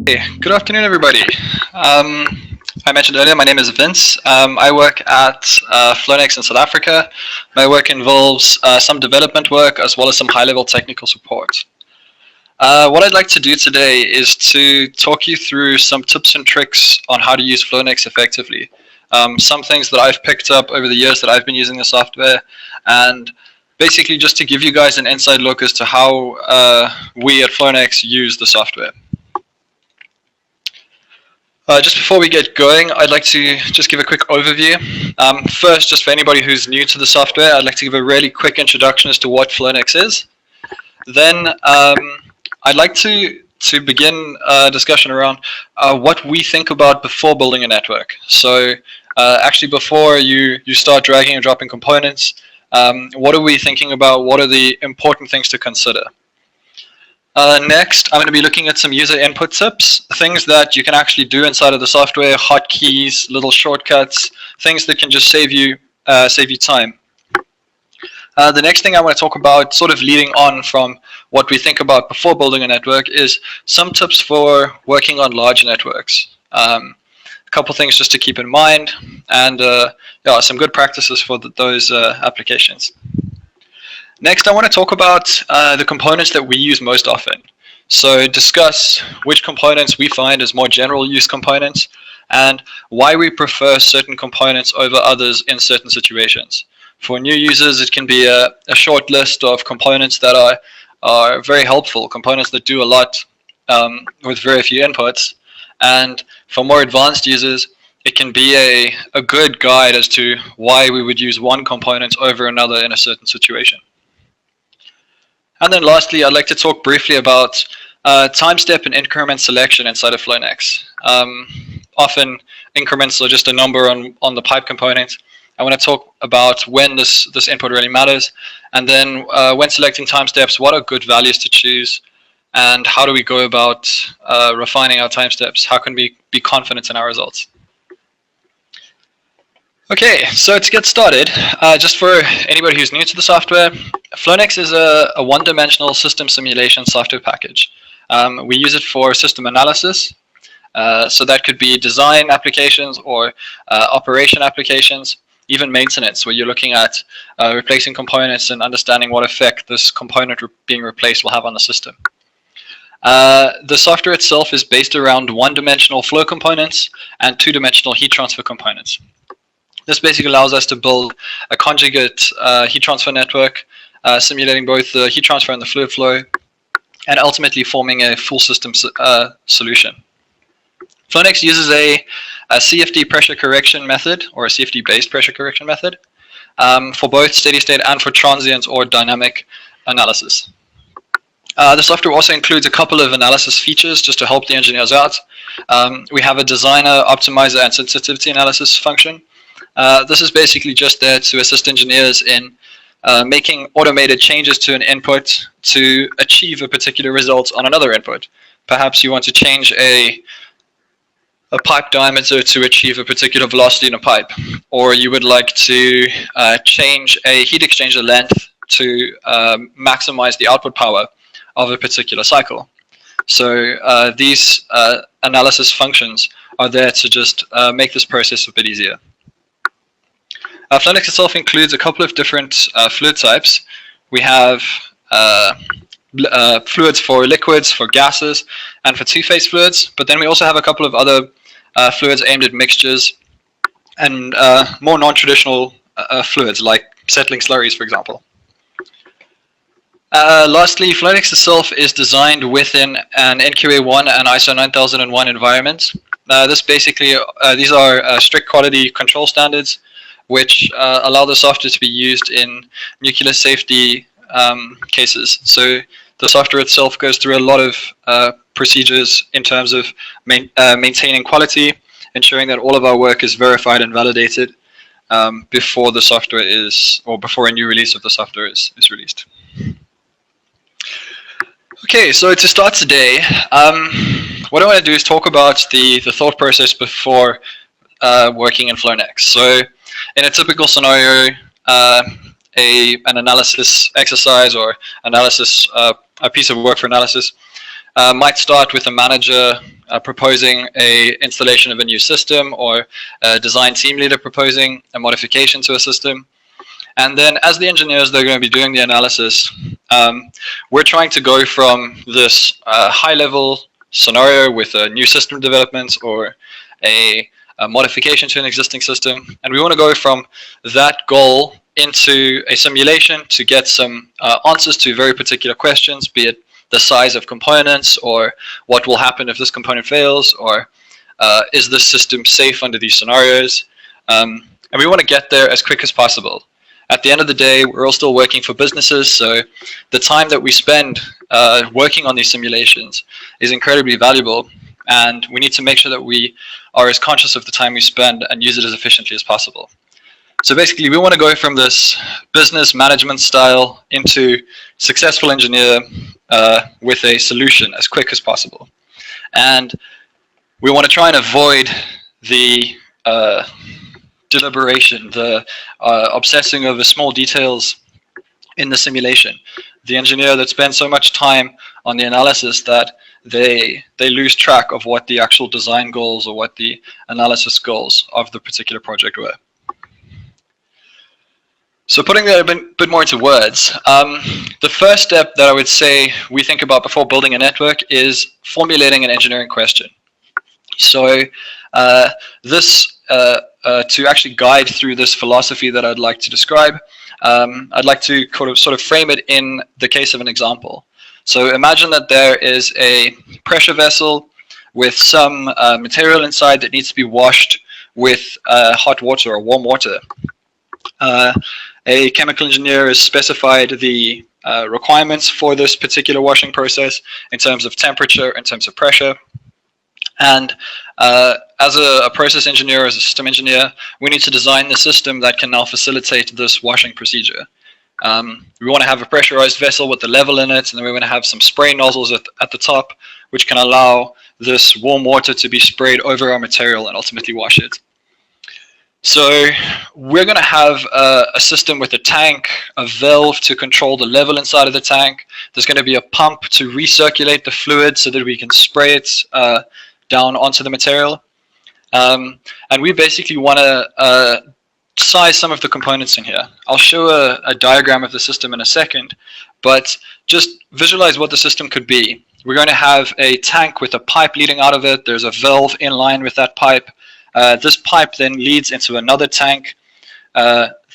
Hey, good afternoon, everybody. I mentioned earlier, my name is Vince. I work at Flownex in South Africa. My work involves some development work as well as some high-level technical support. What I'd like to do today is to talk you through some tips and tricks on how to use Flownex effectively. Some things that I've picked up over the years that I've been using the software, and basically just to give you guys an inside look as to how we at Flownex use the software. Just before we get going, I'd like to just give a quick overview. First, just for anybody who's new to the software, I'd like to give a really quick introduction as to what Flownex is. Then I'd like to begin a discussion around what we think about before building a network. So actually before you start dragging and dropping components, what are we thinking about? What are the important things to consider? Next, I'm going to be looking at some user input tips, things that you can actually do inside of the software, hotkeys, little shortcuts, things that can just save you time. The next thing I want to talk about, sort of leading on from what we think about before building a network, is some tips for working on large networks. A couple things just to keep in mind, and yeah, some good practices for those applications. Next, I want to talk about the components that we use most often. So discuss which components we find as more general use components and why we prefer certain components over others in certain situations. For new users, it can be a short list of components that are very helpful, components that do a lot with very few inputs. And for more advanced users, it can be a good guide as to why we would use one component over another in a certain situation. And then lastly, I'd like to talk briefly about time step and increment selection inside of Flownex. Often increments are just a number on the pipe component. I want to talk about when this input really matters, and then when selecting time steps, what are good values to choose, and how do we go about refining our time steps? How can we be confident in our results? Okay, so to get started, just for anybody who's new to the software, Flownex is a one-dimensional system simulation software package. We use it for system analysis, so that could be design applications or operation applications, even maintenance, where you're looking at replacing components and understanding what effect this component being replaced will have on the system. The software itself is based around one-dimensional flow components and two-dimensional heat transfer components. This basically allows us to build a conjugate heat transfer network, simulating both the heat transfer and the fluid flow, and ultimately forming a full system solution. Flownex uses a CFD pressure correction method, or a CFD-based pressure correction method, for both steady state and for transient or dynamic analysis. The software also includes a couple of analysis features just to help the engineers out. We have a designer, optimizer, and sensitivity analysis function. This is basically just there to assist engineers in making automated changes to an input to achieve a particular result on another input. Perhaps you want to change a pipe diameter to achieve a particular velocity in a pipe, or you would like to change a heat exchanger length to maximize the output power of a particular cycle. So these analysis functions are there to just make this process a bit easier. Flownex itself includes a couple of different fluid types. We have fluids for liquids, for gases, and for two-phase fluids, but then we also have a couple of other fluids aimed at mixtures and more non-traditional fluids like settling slurries, for example. Lastly, Flownex itself is designed within an NQA1 and ISO 9001 environment. This basically, these are strict quality control standards which allow the software to be used in nuclear safety cases. So the software itself goes through a lot of procedures in terms of maintaining quality, ensuring that all of our work is verified and validated before the software is, or before a new release of the software is released. Okay, so to start today, what I want to do is talk about the thought process before working in Flownex. So in a typical scenario, an analysis exercise or analysis, a piece of work for analysis might start with a manager proposing a installation of a new system, or a design team leader proposing a modification to a system. And then as the engineers, they're going to be doing the analysis. We're trying to go from this high-level scenario with a new system development or a modification to an existing system, and we want to go from that goal into a simulation to get some answers to very particular questions, be it the size of components, or what will happen if this component fails, or is this system safe under these scenarios. And we want to get there as quick as possible. At the end of the day, we're all still working for businesses, so the time that we spend working on these simulations is incredibly valuable, and we need to make sure that we are as conscious of the time we spend and use it as efficiently as possible. So basically, we want to go from this business management style into successful engineer with a solution as quick as possible. And we want to try and avoid the deliberation, the obsessing over small details in the simulation. The engineer that spends so much time on the analysis that they lose track of what the actual design goals or what the analysis goals of the particular project were. So putting that a bit more into words, the first step that I would say we think about before building a network is formulating an engineering question. So to actually guide through this philosophy that I'd like to describe, I'd like to sort of frame it in the case of an example. So imagine that there is a pressure vessel with some material inside that needs to be washed with hot water or warm water. A chemical engineer has specified the requirements for this particular washing process in terms of temperature, in terms of pressure. And as a process engineer, as a system engineer, we need to design the system that can now facilitate this washing procedure. We want to have a pressurized vessel with the level in it, and then we want to have some spray nozzles at the top, which can allow this warm water to be sprayed over our material and ultimately wash it. So we're going to have a system with a tank, a valve to control the level inside of the tank. There's going to be a pump to recirculate the fluid so that we can spray it down onto the material. And we basically want to size some of the components in here. I'll show a diagram of the system in a second, but just visualize what the system could be. We're going to have a tank with a pipe leading out of it. There's a valve in line with that pipe. This pipe then leads into another tank.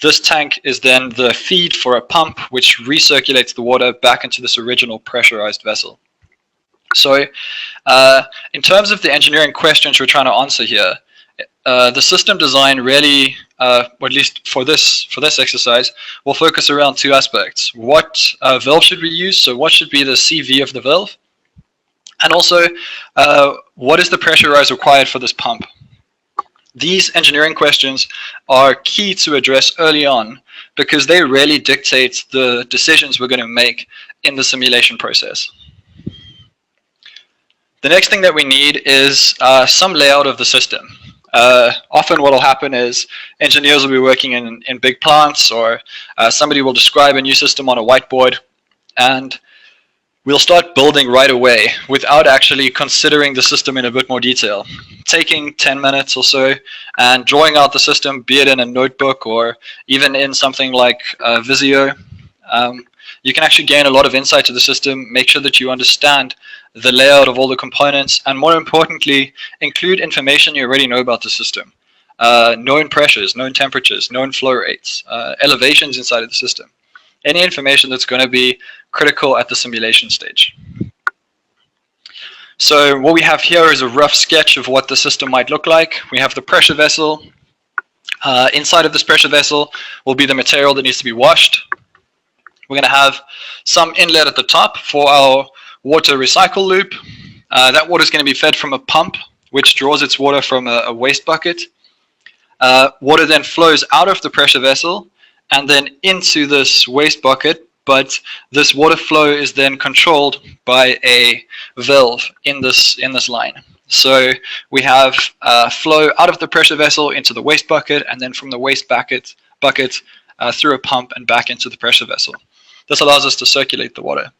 This tank is then the feed for a pump, which recirculates the water back into this original pressurized vessel. So in terms of the engineering questions we're trying to answer here, the system design really, or at least for this exercise, will focus around two aspects. What valve should we use? So what should be the CV of the valve? And also, what is the pressure rise required for this pump? These engineering questions are key to address early on because they really dictate the decisions we're going to make in the simulation process. The next thing that we need is some layout of the system. Often what will happen is engineers will be working in big plants, or somebody will describe a new system on a whiteboard, and we'll start building right away without actually considering the system in a bit more detail. Taking 10 minutes or so and drawing out the system, be it in a notebook or even in something like Visio. You can actually gain a lot of insight to the system, make sure that you understand the layout of all the components, and more importantly, include information you already know about the system. Known pressures, known temperatures, known flow rates, elevations inside of the system. Any information that's going to be critical at the simulation stage. So what we have here is a rough sketch of what the system might look like. We have the pressure vessel. Inside of this pressure vessel will be the material that needs to be washed. We're going to have some inlet at the top for our water recycle loop. That water is going to be fed from a pump, which draws its water from a waste bucket. Water then flows out of the pressure vessel and then into this waste bucket, but this water flow is then controlled by a valve in this line. So we have flow out of the pressure vessel into the waste bucket, and then from the waste bucket through a pump and back into the pressure vessel. This allows us to circulate the water.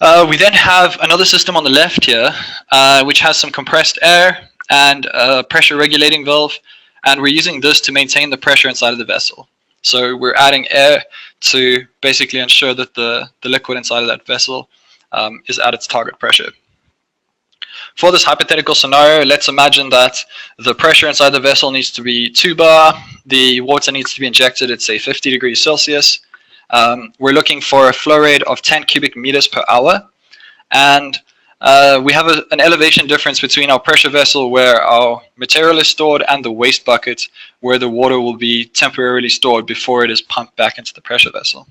We then have another system on the left here, which has some compressed air and a pressure regulating valve, and we're using this to maintain the pressure inside of the vessel. So we're adding air to basically ensure that the liquid inside of that vessel is at its target pressure. For this hypothetical scenario, let's imagine that the pressure inside the vessel needs to be 2 bar, the water needs to be injected at say 50 degrees Celsius. We're looking for a flow rate of 10 cubic meters per hour, and we have an elevation difference between our pressure vessel where our material is stored and the waste bucket where the water will be temporarily stored before it is pumped back into the pressure vessel.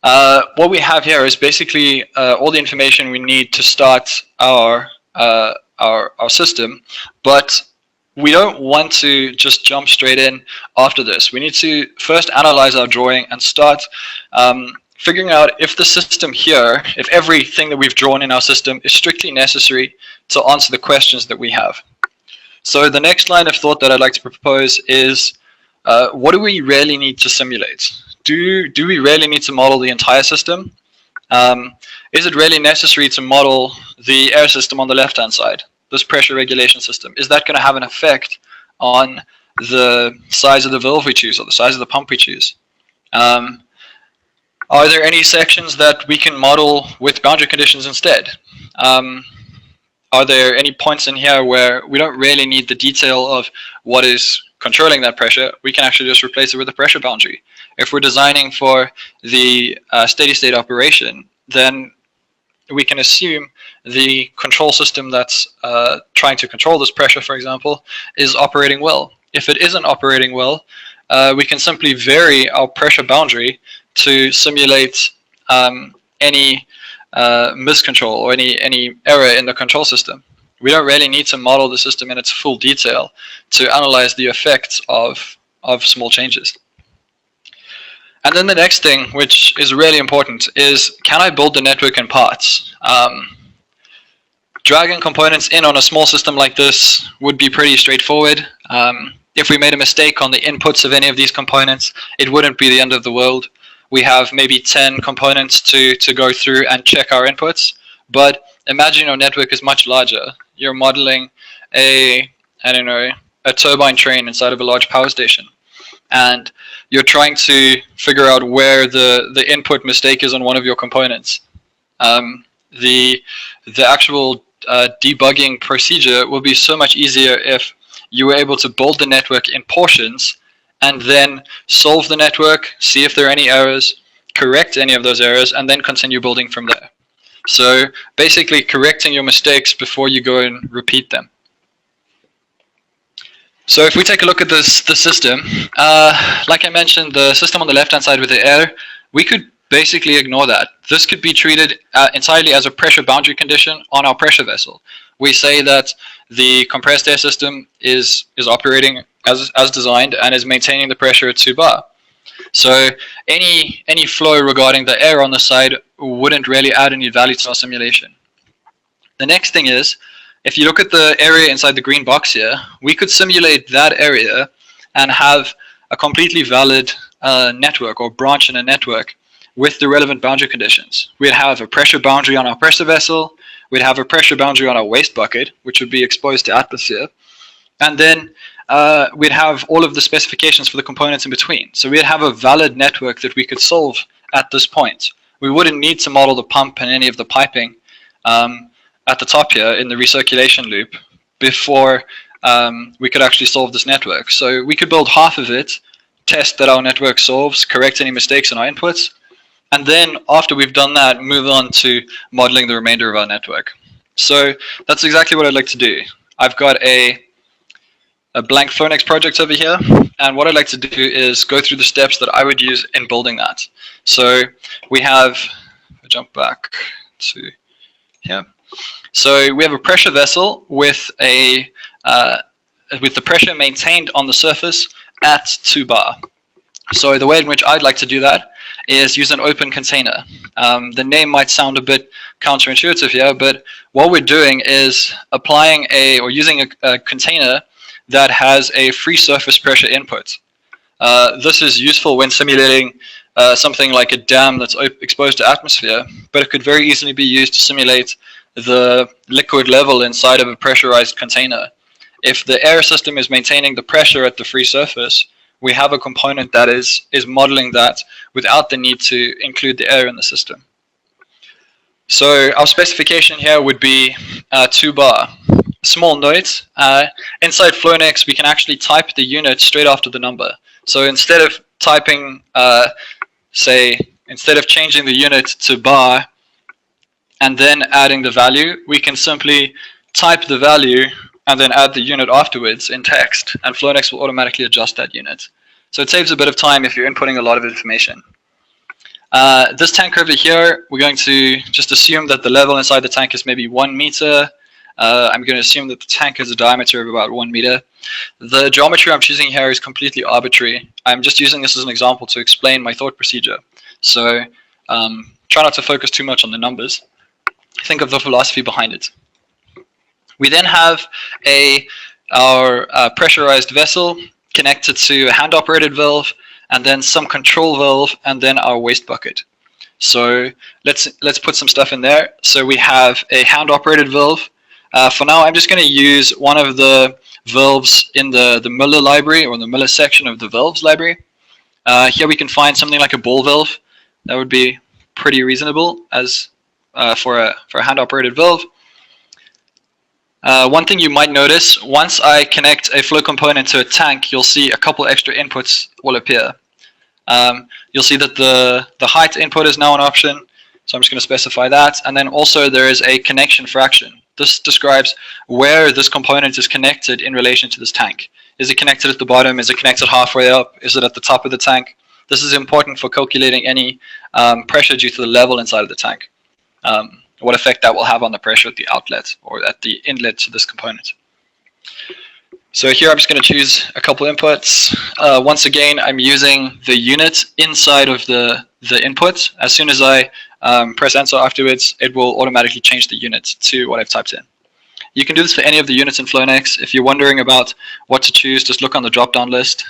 What we have here is basically all the information we need to start our system, but we don't want to just jump straight in after this. We need to first analyze our drawing and start figuring out if the system here, if everything that we've drawn in our system is strictly necessary to answer the questions that we have. So the next line of thought that I'd like to propose is, what do we really need to simulate? Do we really need to model the entire system? Is it really necessary to model the air system on the left-hand side, this pressure regulation system? Is that going to have an effect on the size of the valve we choose or the size of the pump we choose? Are there any sections that we can model with boundary conditions instead? Are there any points in here where we don't really need the detail of what is controlling that pressure? We can actually just replace it with a pressure boundary. If we're designing for the steady state operation, then we can assume the control system that's trying to control this pressure, for example, is operating well. If it isn't operating well, we can simply vary our pressure boundary to simulate any miscontrol or any error in the control system. We don't really need to model the system in its full detail to analyze the effects of small changes. And then the next thing, which is really important, is can I build the network in parts? Dragging components in on a small system like this would be pretty straightforward. If we made a mistake on the inputs of any of these components, it wouldn't be the end of the world. We have maybe 10 components to go through and check our inputs, but imagine your network is much larger. You're modeling a turbine train inside of a large power station, and you're trying to figure out where the input mistake is on one of your components. The actual debugging procedure will be so much easier if you were able to build the network in portions and then solve the network, see if there are any errors, correct any of those errors, and then continue building from there. So basically correcting your mistakes before you go and repeat them. So if we take a look at the system, like I mentioned, the system on the left-hand side with the air, we could basically ignore that. This could be treated entirely as a pressure boundary condition on our pressure vessel. We say that the compressed air system is operating as designed and is maintaining the pressure at 2 bar. So any flow regarding the air on the side wouldn't really add any value to our simulation. The next thing is, if you look at the area inside the green box here, we could simulate that area and have a completely valid network or branch in a network with the relevant boundary conditions. We'd have a pressure boundary on our pressure vessel, we'd have a pressure boundary on our waste bucket, which would be exposed to atmosphere, and then we'd have all of the specifications for the components in between. So we'd have a valid network that we could solve at this point. We wouldn't need to model the pump and any of the piping at the top here in the recirculation loop before we could actually solve this network. So we could build half of it, test that our network solves, correct any mistakes in our inputs, and then after we've done that, move on to modeling the remainder of our network. So that's exactly what I'd like to do. I've got a blank Flownex project over here, and what I'd like to do is go through the steps that I would use in building that. So we have, I'll jump back to here. So we have a pressure vessel with the pressure maintained on the surface at 2 bar. So the way in which I'd like to do that is use an open container. The name might sound a bit counterintuitive here, but what we're doing is applying using a container that has a free surface pressure input. This is useful when simulating something like a dam that's exposed to atmosphere, but it could very easily be used to simulate the liquid level inside of a pressurized container. If the air system is maintaining the pressure at the free surface, we have a component that is modeling that without the need to include the air in the system. So our specification here would be 2 bar. Small note, inside Flownex we can actually type the unit straight after the number. So instead of typing, instead of changing the unit to bar and then adding the value, we can simply type the value and then add the unit afterwards in text, and Flownex will automatically adjust that unit. So it saves a bit of time if you're inputting a lot of information. This tank over here, we're going to just assume that the level inside the tank is maybe 1 meter. I'm going to assume that the tank has a diameter of about 1 meter. The geometry I'm choosing here is completely arbitrary. I'm just using this as an example to explain my thought procedure. So try not to focus too much on the numbers. Think of the philosophy behind it. We then have our pressurized vessel connected to a hand-operated valve, and then some control valve, and then our waste bucket. So let's put some stuff in there. So we have a hand-operated valve. For now, I'm just going to use one of the valves in the Miller library, or the Miller section of the valves library. Here we can find something like a ball valve. That would be pretty reasonable as for a hand-operated valve. One thing you might notice, once I connect a flow component to a tank, you'll see a couple extra inputs will appear. You'll see that the height input is now an option, so I'm just going to specify that. And then also there is a connection fraction. This describes where this component is connected in relation to this tank. Is it connected at the bottom? Is it connected halfway up? Is it at the top of the tank? This is important for calculating any pressure due to the level inside of the tank. What effect that will have on the pressure at the outlet or at the inlet to this component. So here I'm just going to choose a couple inputs. Once again, I'm using the unit inside of the input. As soon as I press enter afterwards, it will automatically change the unit to what I've typed in. You can do this for any of the units in Flownex. If you're wondering about what to choose, just look on the drop-down list.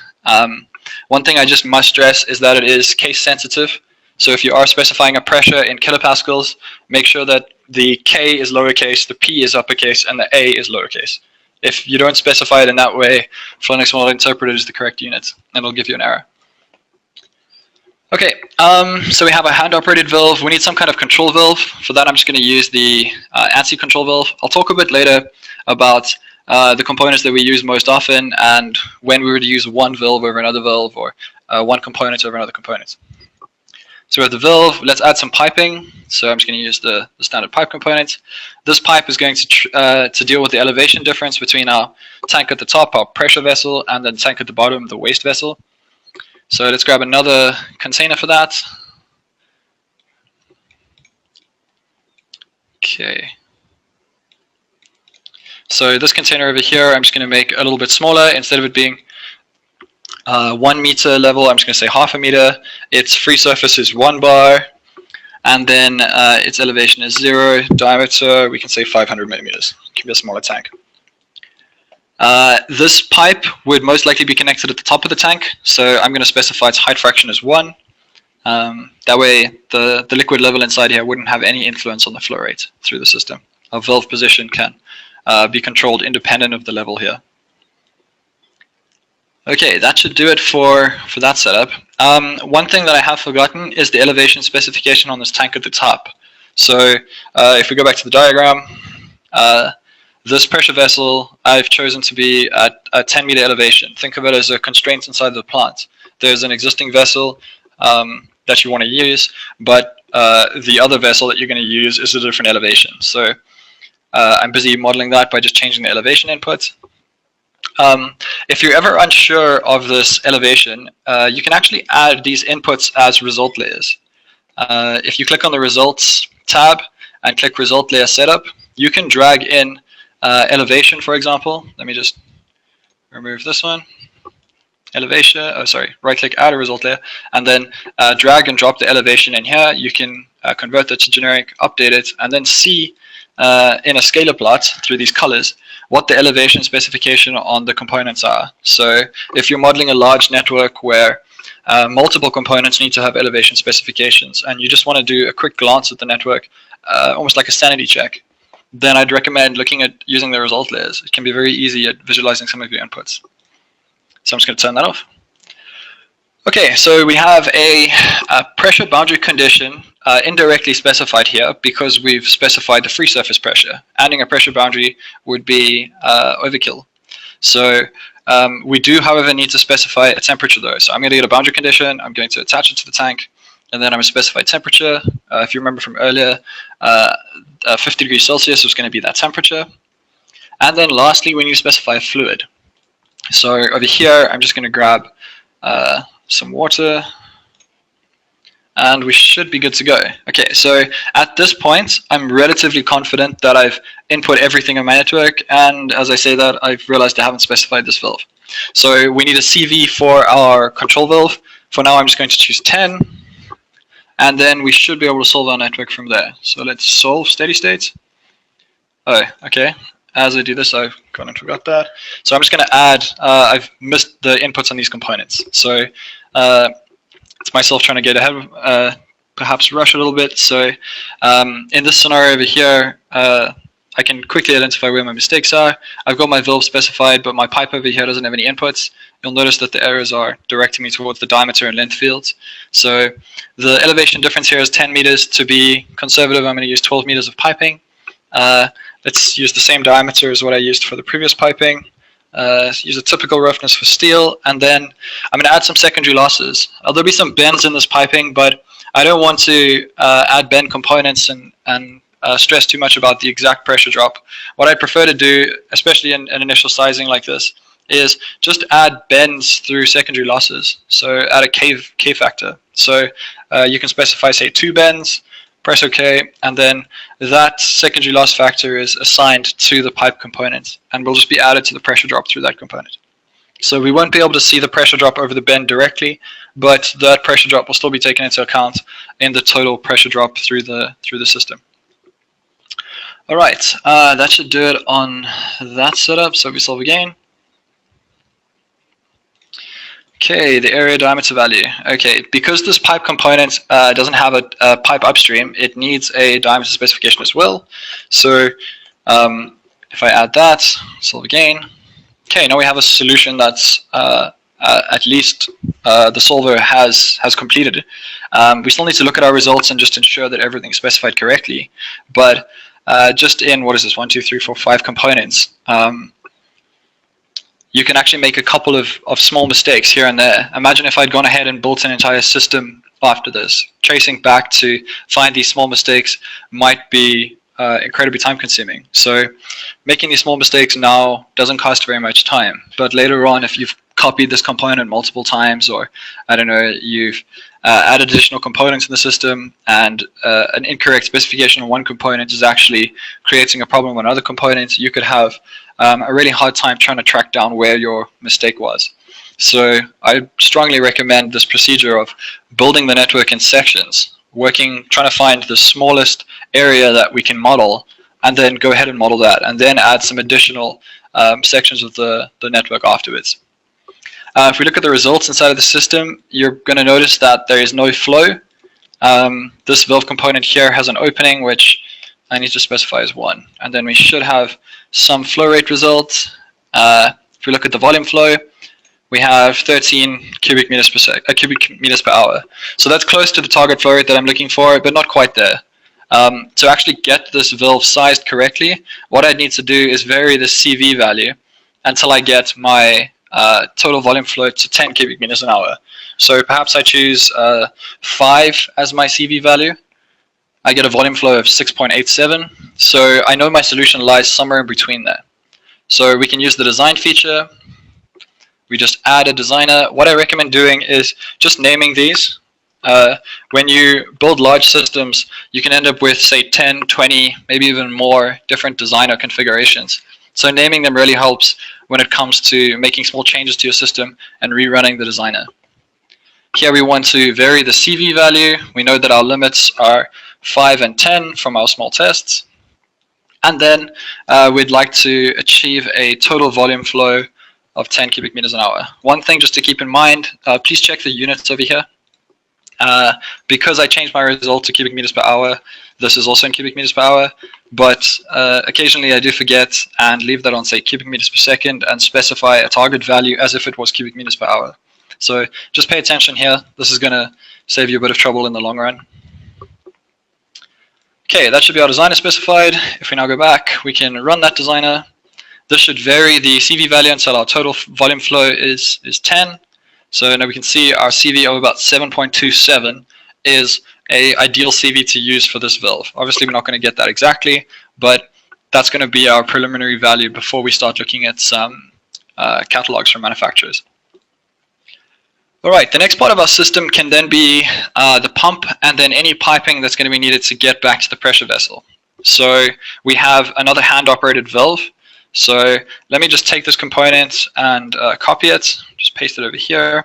One thing I just must stress is that it is case sensitive. So if you are specifying a pressure in kilopascals, make sure that the K is lowercase, the P is uppercase, and the A is lowercase. If you don't specify it in that way, Flownex will not interpret it as the correct unit, and it'll give you an error. Okay, so we have a hand-operated valve. We need some kind of control valve. For that, I'm just going to use the ANSI control valve. I'll talk a bit later about the components that we use most often and when we would use one valve over another valve or one component over another component. So we have the valve. Let's add some piping. So I'm just going to use the standard pipe component. This pipe is going to deal with the elevation difference between our tank at the top, our pressure vessel, and the tank at the bottom, the waste vessel. So let's grab another container for that. Okay. So this container over here, I'm just going to make a little bit smaller. Instead of it being 1 meter level, I'm just going to say half a meter. Its free surface is 1 bar, and then its elevation is 0. Diameter, we can say 500 millimeters. It can be a smaller tank. This pipe would most likely be connected at the top of the tank, so I'm going to specify its height fraction as 1. That way, the liquid level inside here wouldn't have any influence on the flow rate through the system. Our valve position can be controlled independent of the level here. Okay, that should do it for that setup. One thing that I have forgotten is the elevation specification on this tank at the top. So if we go back to the diagram, this pressure vessel I've chosen to be at a 10 meter elevation. Think of it as a constraint inside the plant. There's an existing vessel that you want to use, but the other vessel that you're going to use is a different elevation. So I'm busy modeling that by just changing the elevation input. If you're ever unsure of this elevation, you can actually add these inputs as result layers. If you click on the results tab and click result layer setup, you can drag in elevation, for example. Let me just remove this one. Elevation, right click, add a result layer, and then drag and drop the elevation in here. You can convert that to generic, update it, and then see in a scalar plot through these colors what the elevation specification on the components are. So if you're modeling a large network where multiple components need to have elevation specifications, and you just want to do a quick glance at the network, almost like a sanity check, then I'd recommend looking at using the result layers. It can be very easy at visualizing some of your inputs. So I'm just going to turn that off. Okay, so we have a pressure boundary condition indirectly specified here because we've specified the free surface pressure. Adding a pressure boundary would be overkill. So we do, however, need to specify a temperature though. So I'm going to get a boundary condition, I'm going to attach it to the tank, and then I'm going to specify temperature. If you remember from earlier, 50 degrees Celsius is going to be that temperature. And then lastly, we need to specify a fluid. So over here, I'm just going to grab some water, and we should be good to go. Okay, so at this point, I'm relatively confident that I've input everything in my network, and as I say that, I've realized I haven't specified this valve. So we need a CV for our control valve. For now, I'm just going to choose 10, and then we should be able to solve our network from there. So let's solve steady state. Oh, okay. As I do this, I've gone and forgot that. So I'm just going to add, I've missed the inputs on these components. So it's myself trying to get ahead, perhaps rush a little bit. So in this scenario over here, I can quickly identify where my mistakes are. I've got my valve specified, but my pipe over here doesn't have any inputs. You'll notice that the arrows are directing me towards the diameter and length fields. So the elevation difference here is 10 meters. To be conservative, I'm going to use 12 meters of piping. Let's use the same diameter as what I used for the previous piping. Use a typical roughness for steel, and then I'm going to add some secondary losses. There'll be some bends in this piping, but I don't want to add bend components and stress too much about the exact pressure drop. What I prefer to do, especially in an initial sizing like this, is just add bends through secondary losses. So add a K factor. So you can specify, say, 2 bends, press OK, and then that secondary loss factor is assigned to the pipe component and will just be added to the pressure drop through that component. So we won't be able to see the pressure drop over the bend directly, but that pressure drop will still be taken into account in the total pressure drop through the system. All right, that should do it on that setup. So we solve again. Okay, the area diameter value. Okay, because this pipe component doesn't have a pipe upstream, it needs a diameter specification as well. So if I add that, solve again. Okay, now we have a solution that's at least the solver has completed. We still need to look at our results and just ensure that everything's specified correctly. But just in, what is this, 1, 2, 3, 4, 5 components, you can actually make a couple of small mistakes here and there. Imagine if I'd gone ahead and built an entire system after this. Tracing back to find these small mistakes might be incredibly time consuming. So making these small mistakes now doesn't cost very much time. But later on, if you've copied this component multiple times, or I don't know, you've added additional components in the system, and an incorrect specification on one component is actually creating a problem on other components, you could have a really hard time trying to track down where your mistake was. So I strongly recommend this procedure of building the network in sections, trying to find the smallest area that we can model, and then go ahead and model that, and then add some additional sections of the network afterwards. If we look at the results inside of the system, you're going to notice that there is no flow. This valve component here has an opening, which I need to specify as 1. And then we should have some flow rate results. If we look at the volume flow, we have 13 cubic meters per hour. So that's close to the target flow rate that I'm looking for, but not quite there. To actually get this valve sized correctly, what I need to do is vary the CV value until I get my total volume flow to 10 cubic meters an hour. So perhaps I choose 5 as my CV value. I get a volume flow of 6.87. So I know my solution lies somewhere in between there. So we can use the design feature. We just add a designer. What I recommend doing is just naming these. When you build large systems, you can end up with, say, 10, 20, maybe even more different designer configurations. So naming them really helps when it comes to making small changes to your system and rerunning the designer. Here we want to vary the CV value. We know that our limits are 5 and 10 from our small tests. And then we'd like to achieve a total volume flow of 10 cubic meters an hour. One thing just to keep in mind, please check the units over here. Because I changed my result to cubic meters per hour, this is also in cubic meters per hour, but occasionally I do forget and leave that on, say, cubic meters per second and specify a target value as if it was cubic meters per hour. So just pay attention here. This is going to save you a bit of trouble in the long run. Okay, that should be our designer specified. If we now go back, we can run that designer. This should vary the CV value until our total volume flow is 10. So now we can see our CV of about 7.27 is a ideal CV to use for this valve. Obviously, we're not going to get that exactly, but that's going to be our preliminary value before we start looking at some catalogs from manufacturers. All right, the next part of our system can then be the pump and then any piping that's going to be needed to get back to the pressure vessel. So we have another hand-operated valve. So let me just take this component and copy it, just paste it over here.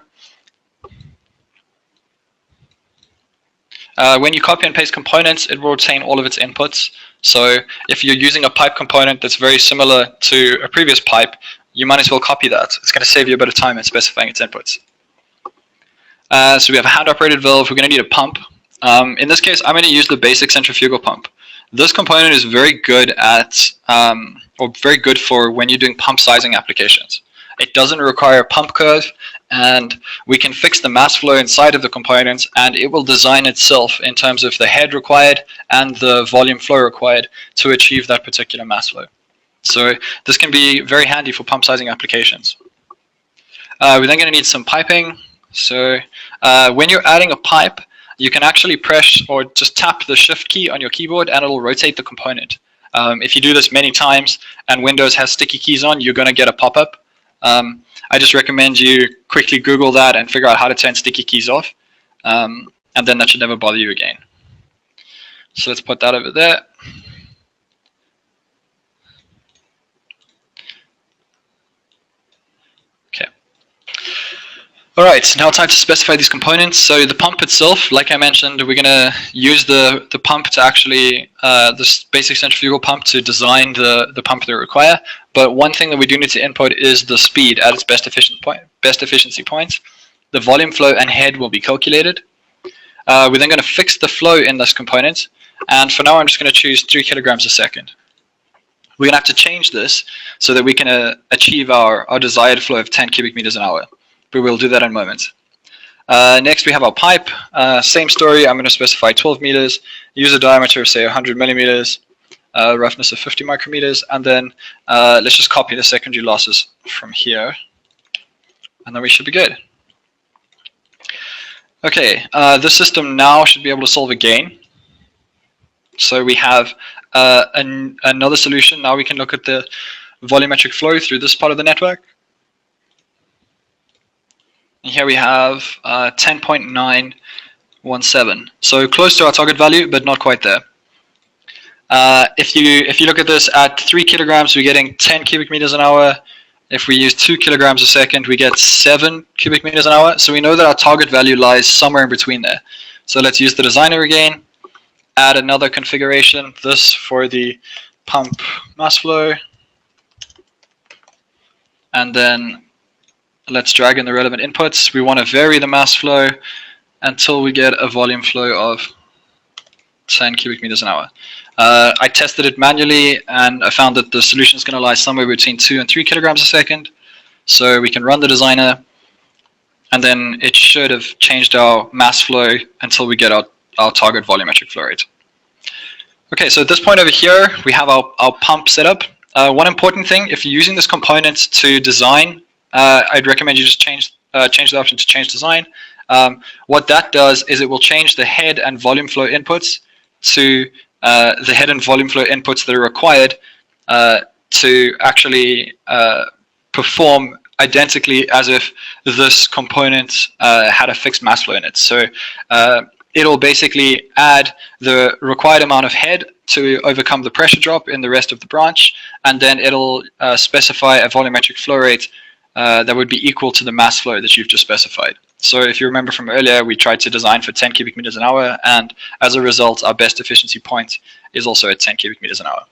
When you copy and paste components, it will retain all of its inputs. So if you're using a pipe component that's very similar to a previous pipe, you might as well copy that. It's going to save you a bit of time in specifying its inputs. So we have a hand-operated valve. We're going to need a pump. In this case, I'm going to use the basic centrifugal pump. This component is very good at, or very good for when you're doing pump sizing applications. It doesn't require a pump curve, and we can fix the mass flow inside of the components, and it will design itself in terms of the head required and the volume flow required to achieve that particular mass flow. So this can be very handy for pump sizing applications. We're then going to need some piping. So when you're adding a pipe, you can actually press or just tap the shift key on your keyboard and it'll rotate the component. If you do this many times and Windows has sticky keys on, you're going to get a pop-up. I just recommend you quickly Google that and figure out how to turn sticky keys off, and then that should never bother you again. So let's put that over there. Okay. All right, now time to specify these components. So the pump itself, like I mentioned, we're going to use the pump to actually, this basic centrifugal pump to design the pump that we require. But one thing that we do need to input is the speed at its best efficiency point. The volume flow and head will be calculated. We're then going to fix the flow in this component. And for now, I'm just going to choose 3 kilograms a second. We're going to have to change this so that we can achieve our desired flow of 10 cubic meters an hour. But we'll do that in a moment. Next, we have our pipe. Same story. I'm going to specify 12 meters, use a diameter of, say, 100 millimeters, roughness of 50 micrometers, and then let's just copy the secondary losses from here, and then we should be good. Okay, this system now should be able to solve a gain. So we have another solution. Now we can look at the volumetric flow through this part of the network. And here we have 10.917. So close to our target value, but not quite there. If you look at this at 3 kilograms, we're getting 10 cubic meters an hour. If we use 2 kilograms a second, we get 7 cubic meters an hour. So we know that our target value lies somewhere in between there. So let's use the designer again. Add another configuration, this for the pump mass flow. And then let's drag in the relevant inputs. We want to vary the mass flow until we get a volume flow of 10 cubic meters an hour. I tested it manually and I found that the solution is going to lie somewhere between 2 and 3 kilograms a second. So we can run the designer and then it should have changed our mass flow until we get our target volumetric flow rate. Okay, so at this point over here, we have our pump set up. One important thing, if you're using this component to design, I'd recommend you just change the option to change design. What that does is it will change the head and volume flow inputs to the head and volume flow inputs that are required to actually perform identically as if this component had a fixed mass flow in it. So it'll basically add the required amount of head to overcome the pressure drop in the rest of the branch, and then it'll specify a volumetric flow rate that would be equal to the mass flow that you've just specified. So if you remember from earlier, we tried to design for 10 cubic meters an hour, and as a result, our best efficiency point is also at 10 cubic meters an hour.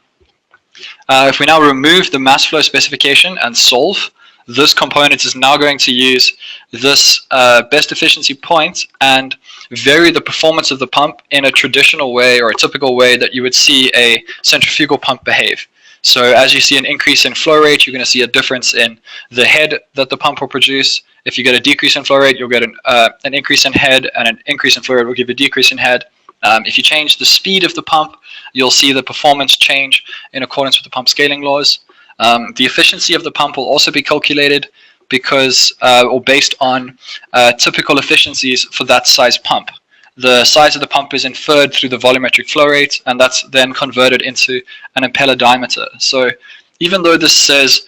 If we now remove the mass flow specification and solve, this component is now going to use this best efficiency point and vary the performance of the pump in a traditional way or a typical way that you would see a centrifugal pump behave. So as you see an increase in flow rate, you're going to see a difference in the head that the pump will produce. If you get a decrease in flow rate, you'll get an increase in head, and an increase in flow rate will give a decrease in head. If you change the speed of the pump, you'll see the performance change in accordance with the pump scaling laws. The efficiency of the pump will also be calculated because, or based on typical efficiencies for that size pump. The size of the pump is inferred through the volumetric flow rate, and that's then converted into an impeller diameter. So even though this says